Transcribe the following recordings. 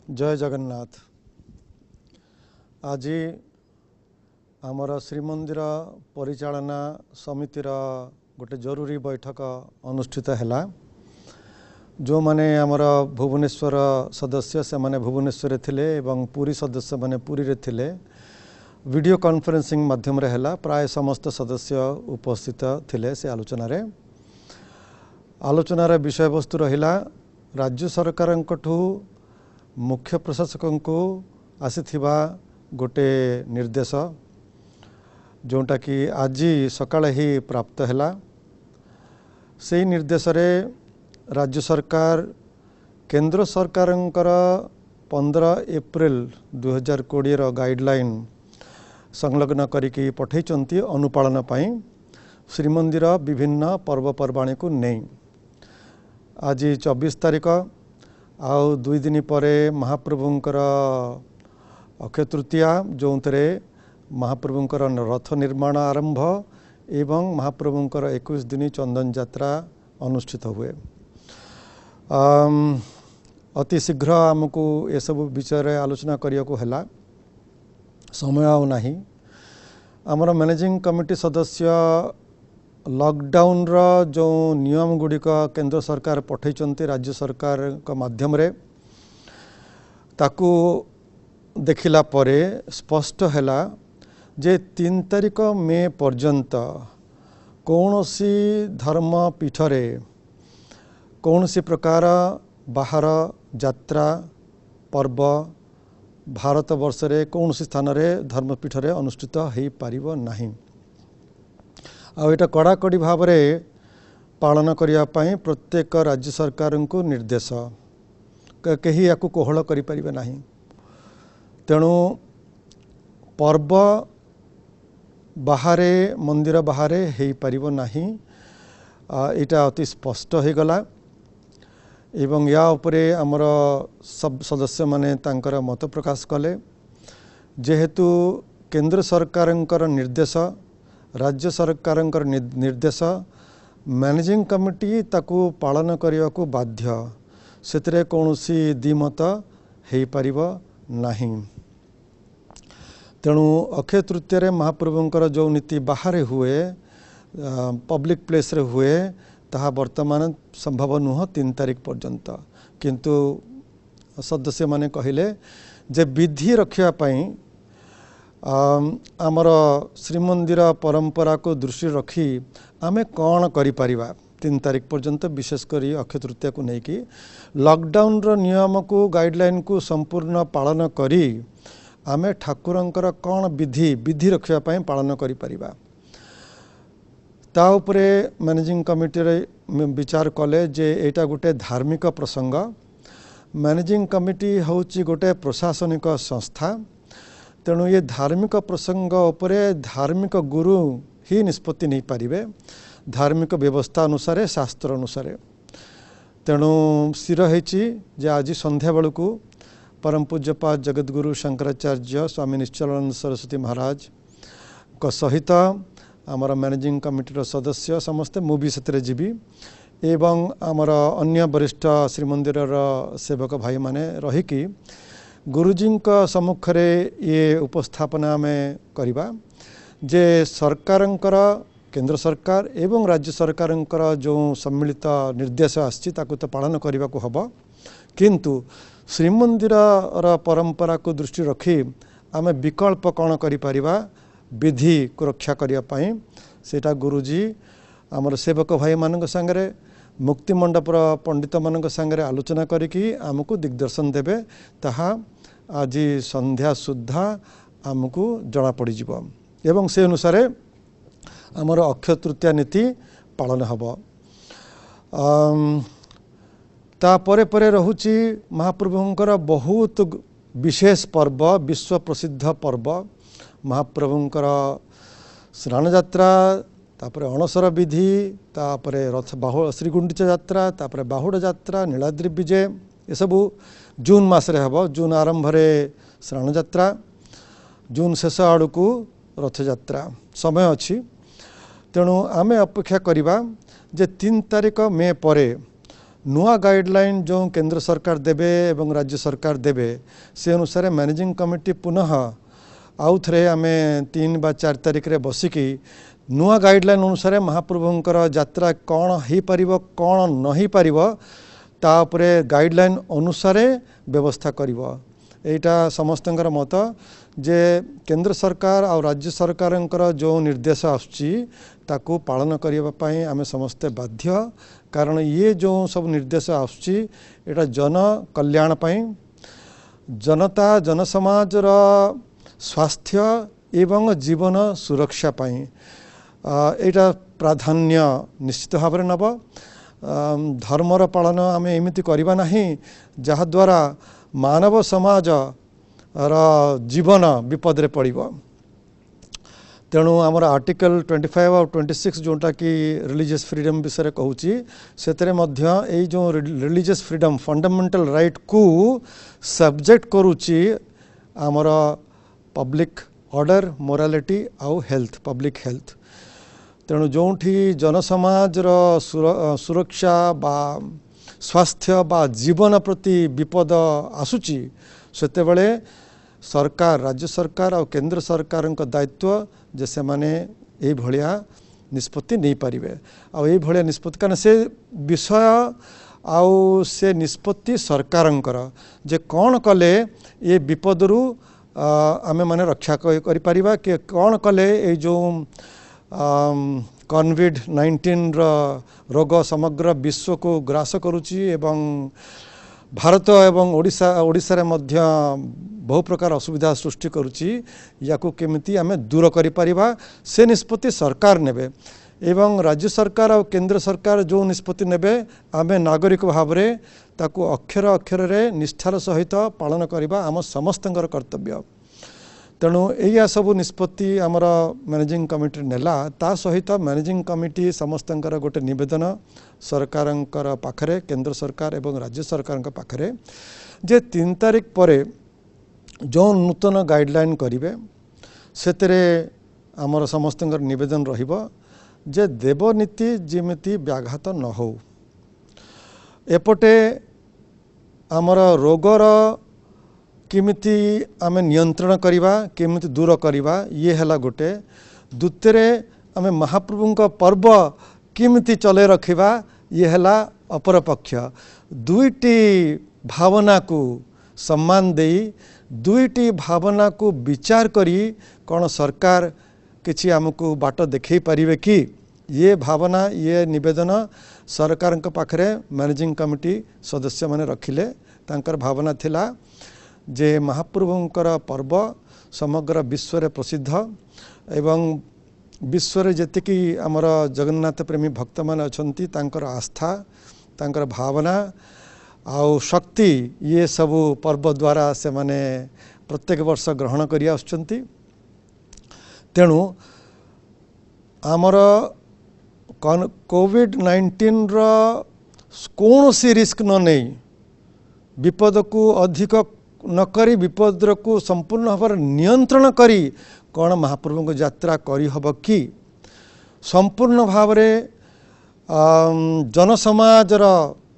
जय जगन्नाथ। आज आमर श्रीमंदिर परिचालना समितिर गोटे जरूरी बैठक अनुष्ठित है। जो माने आमर भुवनेश्वर सदस्य से माने भुवनेश्वर थिले एवं पुरी सदस्य माने पुरी रे थिले। वीडियो कॉन्फ्रेंसिंग माध्यम रे हैला। प्राय समस्त सदस्य उपस्थित थिले। से आलोचनार विषय वस्तु रहिला राज्य सरकार मुख्य प्रशासक को आसीथिबा गोटे निर्देश जोटा कि आज सकाळे ही प्राप्त हैला। से निर्देश रे राज्य सरकार केंद्र सरकारंकर 15 एप्रिल 2020 गाइडलाइन संलग्न करिकी पठेइचंती अनुपालन पाई श्रीमंदिर विभिन्न पर्वपर्वाणी को नहीं। आज 24 तारिख आउ 2 दिन पर महाप्रभुंकर अक्षय तृतीया जो महाप्रभुंकर रथ निर्माण आरंभ एवं महाप्रभुंकर 21 दिन चंदन यात्रा अनुष्ठित हुए। अति शीघ्र आमको ये सब विषय आलोचना करिया को हैला। समय आउ नाही। आमर मैनेजिंग कमिटी सदस्य लॉकडाउन रो जो नियम गुड़िक केंद्र सरकार पठेइचंती राज्य सरकार का माध्यम रे ताकू देखिला परे स्पष्ट हैला जे 3 तारिख मे पर्यंत कौनसी धर्म पीठरे कौनसी प्रकार बाहर यात्रा पर्व भारत वर्ष रे कौनसी स्थान रे धर्मपीठ रे अनुष्ठित हो पारिबो नाही। आ एटा कड़ाकड़ी भाव में पालन करिया पई प्रत्येक राज्य सरकार को निर्देश। कहीं या कोहल करि परिबे नाही। तेणु पर्व बाहरे मंदिर बाहरे हो पारिबो नाही। एटा अति स्पष्ट हो गला एवं या उपरे आमर सब सदस्य माने तांकर मत प्रकाश कले। जेहेतु केंद्र सरकारंकर निर्देश राज्य सरकारंकर निर्देश मैनेजिंग कमिटी ताकू पालन करने को बाध्य। से कौनसी द्विमत हो पारिबो नाही। तेणु अक्षय तृतीय महाप्रभुंकर जो नीति बाहर हुए पब्लिक प्लेस रे हुए ताहा वर्तमान संभव नुह 3 तारिख पर्यंत। किंतु सदस्य माने कहिले जे विधि रखिया पई आमर श्रीमंदिर परंपरा को दृष्टि रखी आमे कौन करि परिबा 3 तारिख पर्यंत विशेषकर अक्षय तृतीया को लेकिन लॉकडाउन रो नियम को गाइडलाइन को संपूर्ण पालन करी आमे ठाकुरंकर कौन विधि रखिया पई पालन करि परिबा ता उपरे मैनेजिंग कमिटी रे विचार कले जे एटा गोटे धार्मिक प्रसंग। मैनेजिंग कमिटी होची गोटे प्रशासनिक संस्था। तेणु ये धार्मिक प्रसंग उपरे धार्मिक गुरु ही निष्पत्ति नहीं पारिबे धार्मिक व्यवस्था अनुसार शास्त्र अनुसार। तेणु स्थिर होईची जे आज संध्या बेलू परम पूज्यपाद जगतगुरु शंकराचार्य स्वामी निश्चलानंद सरस्वती महाराज को सहित आमर मैनेजिंग कमिटी सदस्य समस्ते मुझे से जीवी एवं आमर अन्य वरिष्ठ श्रीमंदिर सेवक भाई माने रहीकि गुरुजी सम्मुख रे ये उपस्थापना में करिबा जे सरकारंकर केंद्र सरकार एवं राज्य सरकारंकर जो सम्मिलित निर्देश आछि ताकू तो पालन करने को हबो। किंतु श्रीमंदिर परंपरा को दृष्टि रखी आमे विकल्प कौन करि परिबा विधि को रक्षा करिया पई सेटा गुरुजी आमर सेवक भाई मानक संगे मुक्ति मंडपर पंडित मानक संगे आलोचना करिकी आमको दिग्दर्शन देबे। ताहा आज संध्या सुद्धा आमको जना पड़ जीवो एवं से अनुसार आमर अक्षय तृतीया नीति पालन हबो। तापरे परे रहुची महाप्रभुंकर बहुत विशेष पर्व विश्व प्रसिद्ध पर्व महाप्रभुंकर स्नान यात्रा तापरे अणसर विधि तापरे रथ श्रीगुंडीचा यात्रा तापरे बाहुड़ यात्रा नीलाद्रि विजय ये सबू जून मासरे हबो। जून आरंभ रे स्नान यात्रा जून शेष आड़ को रथ यात्रा समय अच्छी। तेणु आमे अपेक्षा करिबा जे 3 तारिख मे परे नुआ गाइडलाइन जो केंद्र सरकार देबे एवं राज्य सरकार देबे से अनुसार मैनेजिंग कमिटी पुनः आउ थे आम 3 ବା 4 तारिख रे बसिकी नुआ गाइडलाइन अनुसार महाप्रभुंकर यात्रा कौन हो पार कौन नहीं पार तापरे गाइडलाइन अनुसार व्यवस्था करिव। एटा समस्तंकर मत जे केंद्र सरकार और राज्य सरकार जो निर्देश आसुची ताकू पालन करने आम समस्ते बाध्य कारण ये जो सब निर्देश आसुची एटा जन कल्याण पाई जनता जनसमाजर स्वास्थ्य एवं जीवन सुरक्षा पाई एटा प्राधान्य निश्चित भाव में नब। धर्मर पालन आम एमती करवा नहीं जहाद्वारा मानव समाज जीवन विपद रे पड़िबो। तेणु आमर आर्टिकल 25 और 26 जोटा कि रिलीजियस फ्रीडम विषय कहूँ से जो रिलीजियस फ्रीडम फंडामेंटल राइट को सब्जेक्ट करुच्ची आमर पब्लिक ऑर्डर मोरालिटी आउ हेल्थ पब्लिक हेल्थ। तेणु जोठी जनसमाजर सुरक्षा बा स्वास्थ्य बा जीवन प्रति विपद आसुची सेतेबेले सरकार राज्य सरकार और केंद्र सरकार दायित्व जे से माने ए भलिया निष्पत्ति नहीं पारिबे आ ए भलिया निष्पत्ति कारण से विषय आउ से निष्पत्ति सरकारंकर जे कौन कले ये विपदरू आमे माने रक्षा करि परिबा कि कौन कले ए जो कोविड-19 रोग समग्र विश्व को ग्रास करुच्ची एवं भारत एवं ओडिशा रे मध्य बहु प्रकार असुविधा सृष्टि करुच्ची याकू केमिति आमे दूर करि परिबा से निष्पत्ति सरकार नेबे एवं राज्य सरकार और केंद्र सरकार जो निष्पत्ति नेबे आमे नागरिक भाव रे ताकू अक्षर अक्षर रे निष्ठार सहित पालन करिबा आम समस्तंकर कर्तव्य। तेणु या सब निष्पत्ति आमर मैनेजिंग कमिटी नेला ता सहित मैनेजिंग कमिटी समस्तंकर गोटे निवेदन सरकारंकर पाखरे केंद्र सरकार एवं राज्य सरकार पाखरे जे 3 तारिख परे जो नूतन गाइडलाइन करिवे सेतरे आमर समस्तंकर निवेदन रहिबो जे देवनीति जेमिति व्याघात न हो एपटे आमर रोगर किमिति आमे नियंत्रण करिबा केमिति दूर करिबा ये हैला गोटे। द्वितीय आमे महाप्रभुंक पर्व किमिति चले रखिबा ये हैला अपर पक्ष। दुईटी भावना को सम्मान देई दुईटी भावना को विचार करी कौन सरकार किछि आमको बाट देखै पारिबे कि ये भावना ये निवेदन सरकार पाखरे मैनेजिंग कमिटी सदस्य माने रखिले। तांकर भावना थिला जे महाप्रभुंकर पर्व समग्र विश्व रे प्रसिद्ध एवं विश्व रे जेतिकी आमर जगन्नाथ प्रेमी भक्त मान अछंती तांकर आस्था तांकर भावना आउ शक्ति ये सबू पर्व द्वारा से माने प्रत्येक वर्ष ग्रहण करि आछंती। तेणु आमर कोविड-19 रो कौन सी रिस्क न नहीं विपद को अधिक नकरी विपद को संपूर्ण भाव नियंत्रण करी कौन महाप्रभु को यात्रा करी हब कि संपूर्ण भाव रे जनसमाजर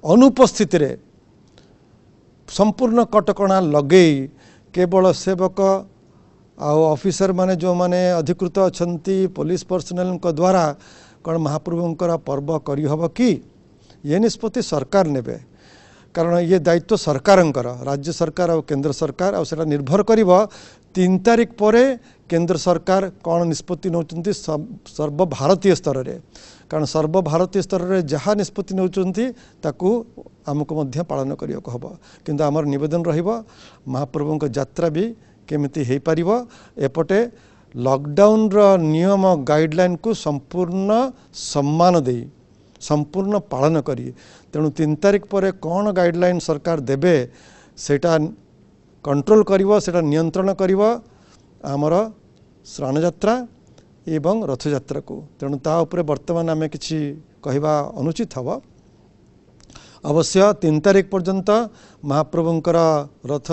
अनुपस्थित रे संपूर्ण कटकणा लगे केवल सेवक आउ ऑफिसर माने जो माने अधिकृत अछंती पुलिस पर्सनल द्वारा कौन महाप्रभुंकर पर्व करी हब कि ये निष्पत्ति सरकार नेबे कारण ये दायित्व सरकारंकर राज्य सरकार और केंद्र सरकार और सेटा निर्भर करिव 3 तारिख परे केंद्र सरकार कौन निष्पत्ति नौचंती सर्वभारतीय स्तर रे कारण सर्वभारतीय स्तर रे जहाँ निष्पत्ति नौचंती ताकू आमको मध्य पालन करियो हबो। किंतु आमर निवेदन रहिबो महाप्रभुंक यात्रा भी केमिति हेई पारिबो एपटे लॉकडाउन रो नियम गाइडलाइन को संपूर्ण सम्मान देई संपूर्ण पालन करी। तेणु 3 तारिख पर कौन गाइडलाइन सरकार देबे सेटा कंट्रोल करिवो सेटा नियंत्रण करिवो आमर श्रावण यात्रा एवं रथ यात्रा को। तेणु ता उपरे वर्तमान आमे किछि कहिबा अनुचित हबो। अवश्य 3 तारिख पर्यंत महाप्रभुंकर रथ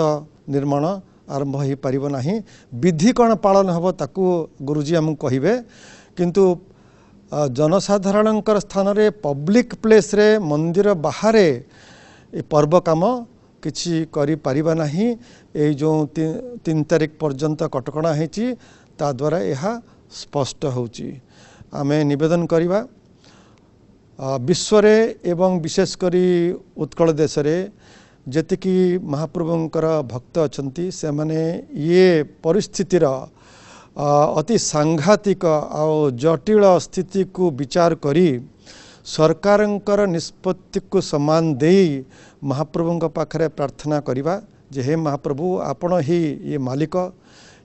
निर्माण आरंभ हो पारिबो नाही। विधि कौन पालन हबो ताकू गुरुजी हमको कहिबे किंतु जनसाधारणଙ୍କର ସ୍ଥାନରେ ପବ୍ଲିକ୍ ପ୍ଲେସ୍ରେ ମନ୍ଦିର ବାହାରେ ଏ ପର୍ବ କାମ କିଛି କରିପାରିବା ନାହିଁ। ଏଇ ଯେଉଁ 3 ତାରିଖ ପର୍ଯ୍ୟନ୍ତ କଟକଣା ହେଇଛି ତା ଦ୍ୱାରା ଏହା ସ୍ପଷ୍ଟ ହେଉଛି। ଆମେ ନିବେଦନ କରିବା विश्वरे एवं विशेष करी उत्कल देश रे जेतिकी महाप्रभुंकर भक्त अछंती से माने ये परिस्थितिर अति सांघातिक आ जटिल स्थिति को विचार करी सरकारंकर निष्पत्ति को सम्मान दे महाप्रभुंक पाखरे प्रार्थना करिबा जे हे महाप्रभु आपण ही ये मालिक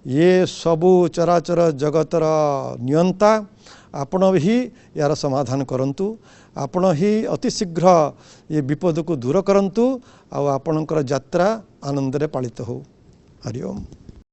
ये सबु चराचर जगतर नियंता आपण ही यार समाधान करंतु आपण ही अति शीघ्र ये विपद को दूर करंतु आ आपणकर यात्रा आनंद रे पालित हो। हरि ओम।